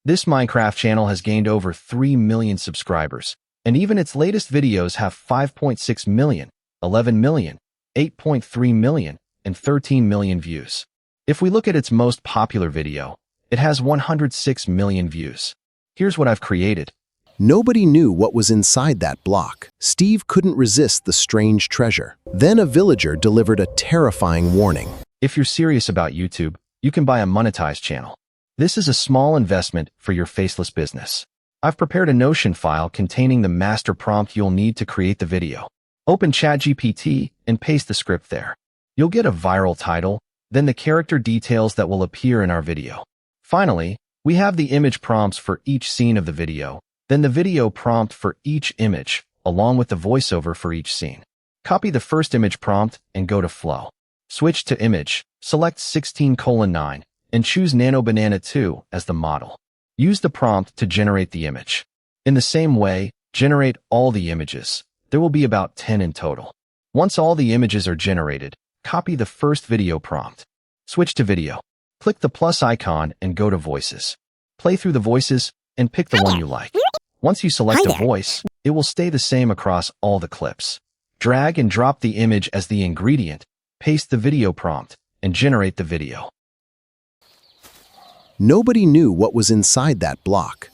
This Minecraft channel has gained over 3 million subscribers, and even its latest videos have 5.6 million, 11 million, 8.3 million, and 13 million views. If we look at its most popular video, it has 106 million views. Here's what I've created. Nobody knew what was inside that block. Steve couldn't resist the strange treasure. Then a villager delivered a terrifying warning. If you're serious about YouTube, you can buy a monetized channel. This is a small investment for your faceless business. I've prepared a Notion file containing the master prompt you'll need to create the video. Open ChatGPT and paste the script there. You'll get a viral title, then the character details that will appear in our video. Finally, we have the image prompts for each scene of the video, then the video prompt for each image, along with the voiceover for each scene. Copy the first image prompt and go to Flow. Switch to Image, select 16:9, and choose Nano Banana 2 as the model. Use the prompt to generate the image. In the same way, generate all the images. There will be about 10 in total. Once all the images are generated, copy the first video prompt. Switch to Video. Click the plus icon and go to Voices. Play through the voices and pick the one you like. Once you select a voice, it will stay the same across all the clips. Drag and drop the image as the ingredient, paste the video prompt, and generate the video. Nobody knew what was inside that block.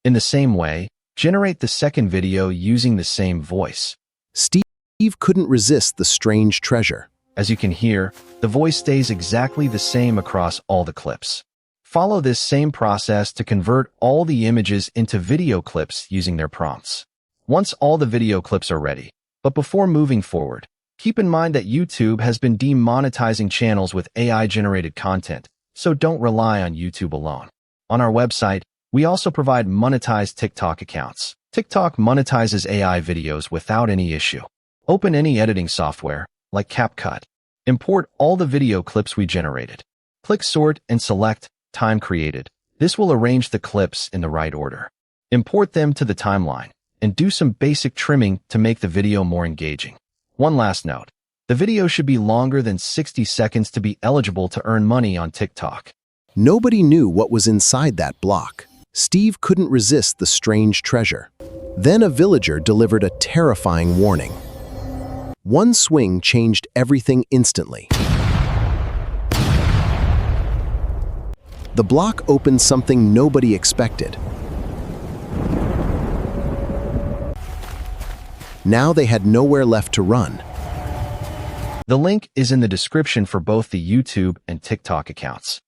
In the same way, generate the second video using the same voice. Steve couldn't resist the strange treasure. As you can hear, the voice stays exactly the same across all the clips. Follow this same process to convert all the images into video clips using their prompts. Once all the video clips are ready, but before moving forward, keep in mind that YouTube has been demonetizing channels with AI-generated content, so don't rely on YouTube alone. On our website, we also provide monetized TikTok accounts. TikTok monetizes AI videos without any issue. Open any editing software, like CapCut. Import all the video clips we generated. Click Sort and select Time Created. This will arrange the clips in the right order. Import them to the timeline, and do some basic trimming to make the video more engaging. One last note. The video should be longer than 60 seconds to be eligible to earn money on TikTok. Nobody knew what was inside that block. Steve couldn't resist the strange treasure. Then a villager delivered a terrifying warning. One swing changed everything instantly. The block opened something nobody expected. Now they had nowhere left to run. The link is in the description for both the YouTube and TikTok accounts.